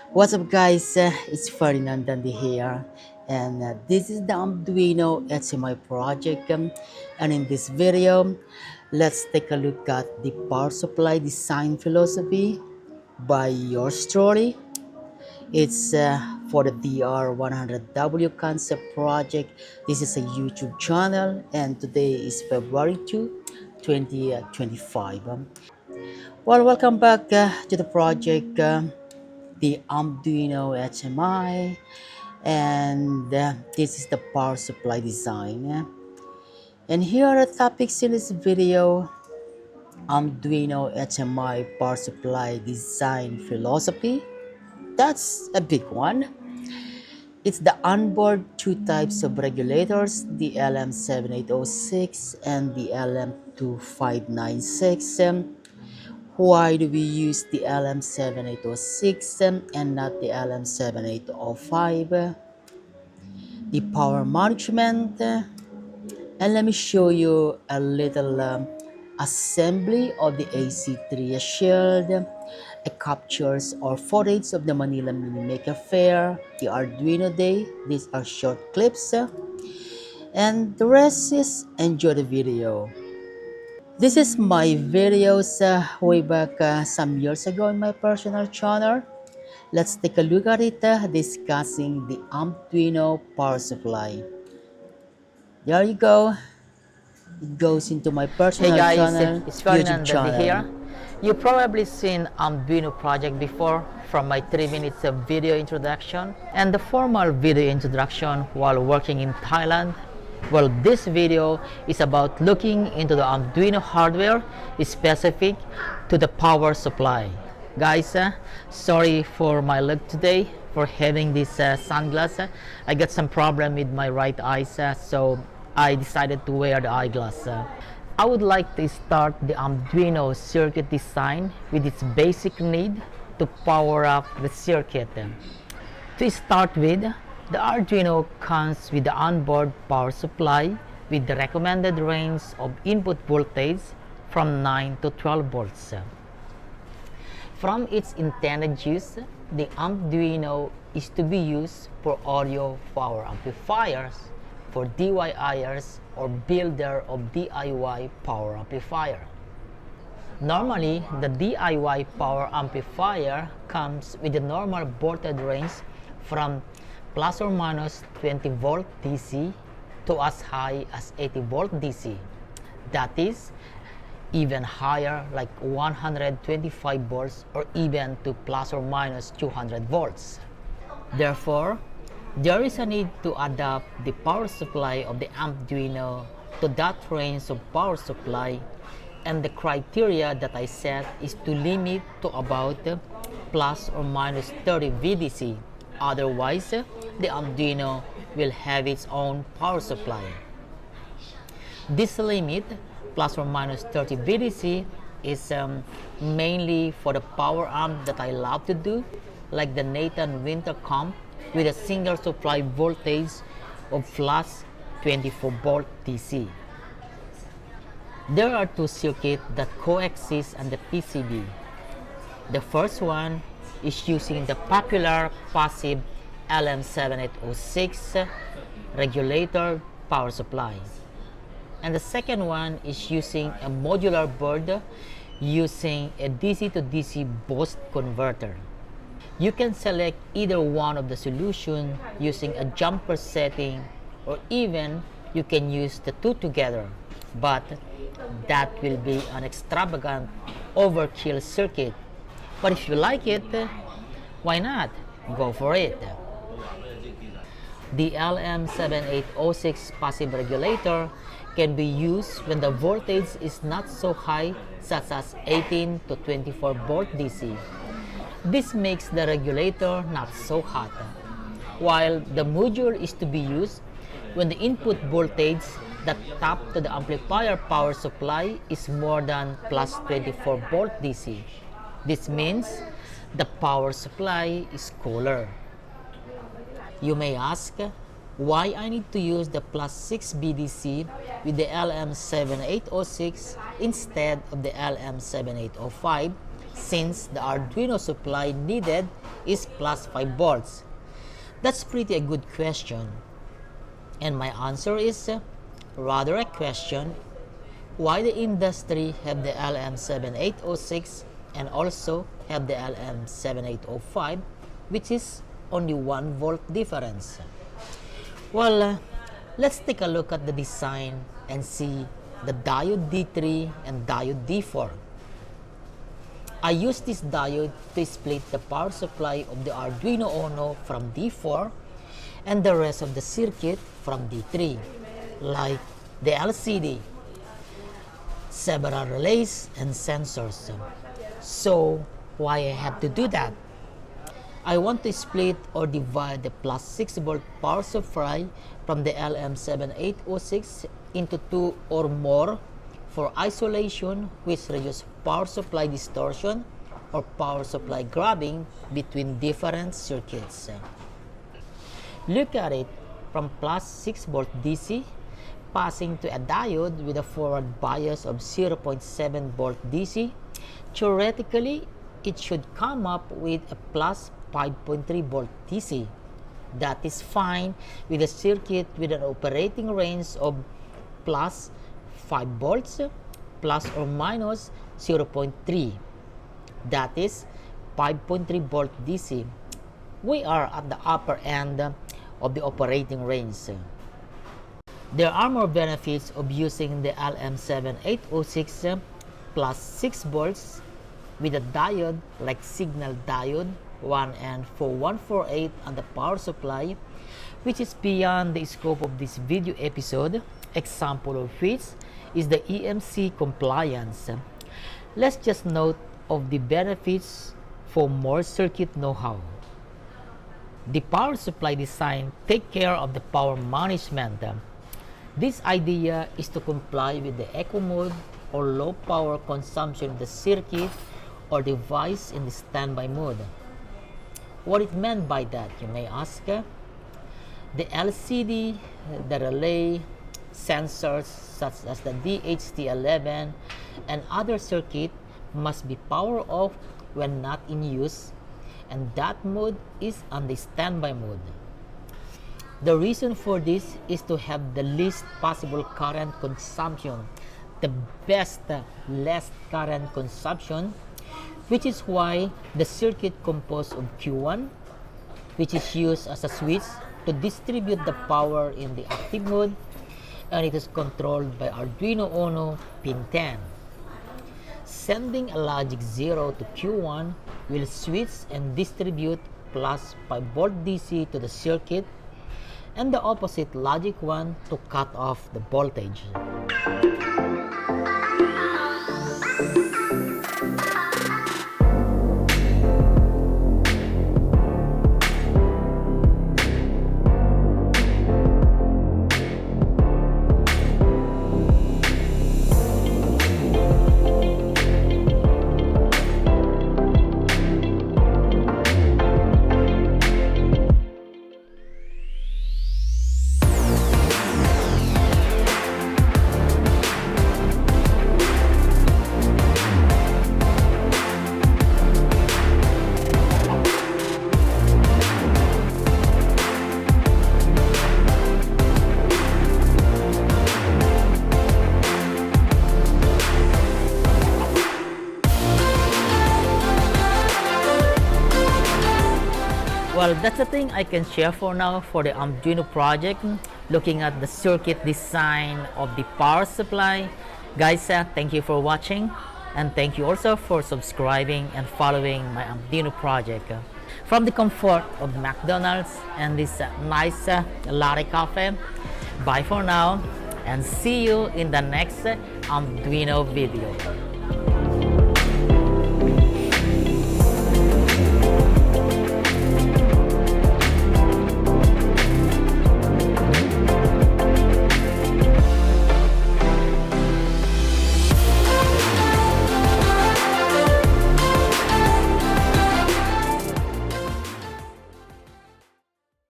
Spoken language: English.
What's up, guys? It's Ferdinand Dandy here, and this is the Arduino HMI project. And in this video, let's take a look at the power supply design philosophy by yours truly. It's for the DR100W concept project. This is a YouTube channel, and today is February 2, 2025. Well, welcome back to the project. The Arduino HMI, and this is the power supply design. And here are the topics in this video: Arduino HMI power supply design philosophy. That's a big one. It's the onboard two types of regulators, the LM7806 and the LM2596. Why do we use the LM7806 and not the LM7805? The power management, and let me show you a little assembly of the AC3 shield. It captures or footage of the Manila Mini Maker Fair, the Arduino Day. These are short clips, and the rest is enjoy the video. This is my videos way back some years ago in my personal channel. Let's take a look at it discussing the Arduino power supply. There you go. It goes into my personal Hey guys, channel, it's YouTube Ferdinand Dandy channel. here. You probably seen Arduino project before from my 3 minutes of video introduction and the formal video introduction while working in Thailand. Well, this video is about looking into the Arduino hardware specific to the power supply. Guys, sorry for my look today for having this sunglasses. I got some problem with my right eyes, so I decided to wear the eyeglass. I would like to start the Arduino circuit design with its basic need to power up the circuit. To start with, the Arduino comes with the onboard power supply with the recommended range of input voltage from 9 to 12 volts. From its intended use, the Arduino is to be used for audio power amplifiers, for DIYers or builder of DIY power amplifier. Normally, the DIY power amplifier comes with a normal voltage range from plus or minus 20 volt DC to as high as 80 volt DC. That is, even higher like 125 volts or even to plus or minus 200 volts. Therefore, there is a need to adapt the power supply of the Arduino to that range of power supply, and the criteria that I set is to limit to about plus or minus 30 VDC. Otherwise, the Arduino will have its own power supply. This limit, plus or minus 30 VDC, is mainly for the power amp that I love to do, like the Nathan Winter Comp with a single supply voltage of plus 24 volt DC. There are two circuits that coexist on the PCB. The first one is using the popular passive LM7806 regulator power supply. And the second one is using a modular board using a DC to DC boost converter. You can select either one of the solution using a jumper setting, or even you can use the two together, but that will be an extravagant overkill circuit. But if you like it, why not? Go for it. The LM7806 passive regulator can be used when the voltage is not so high, such as 18 to 24 volt DC. This makes the regulator not so hot, while the module is to be used when the input voltage that tap to the amplifier power supply is more than plus 24 volt DC. This means the power supply is cooler. You may ask why I need to use the plus 6 VDC with the LM7806 instead of the LM7805, since the Arduino supply needed is plus 5 volts? That's pretty a good question. And my answer is rather a question why the industry have the LM7806 and also have the LM7805, which is only 1 volt difference. Well, let's take a look at the design and see the diode D3 and diode D4. I use this diode to split the power supply of the Arduino Uno from D4 and the rest of the circuit from D3, like the LCD, several relays, and sensors. So, why I have to do that? I want to split or divide the plus 6 volt power supply from the LM7806 into 2 or more for isolation, which reduces power supply distortion or power supply grabbing between different circuits. Look at it from plus 6 volt DC passing to a diode with a forward bias of 0.7 volt DC. Theoretically, it should come up with a plus 5.3 volt DC. That is fine with a circuit with an operating range of plus 5 volts plus or minus 0.3. That is 5.3 volt DC. We are at the upper end of the operating range. There are more benefits of using the LM7806 plus 6 volts with a diode like signal diode 1N4148 on the power supply, which is beyond the scope of this video episode, example of which is the EMC compliance. Let's just note of the benefits for more circuit know-how. The power supply design take care of the power management. This idea is to comply with the eco mode or low power consumption of the circuit or device in the standby mode. What it meant by that, you may ask? The LCD, the relay, sensors such as the DHT11 and other circuit must be power off when not in use, and that mode is on the standby mode. The reason for this is to have the least possible current consumption, the best less current consumption, which is why the circuit composed of Q1, which is used as a switch to distribute the power in the active mode, and it is controlled by Arduino Uno pin 10. Sending a logic 0 to Q1 will switch and distribute plus 5 volt DC to the circuit, and the opposite logic 1 to cut off the voltage. Well, that's the thing I can share for now for the Arduino project, looking at the circuit design of the power supply. Guys, thank you for watching, and thank you also for subscribing and following my Arduino project. From the comfort of McDonald's and this nice latte coffee, bye for now, and see you in the next Arduino video.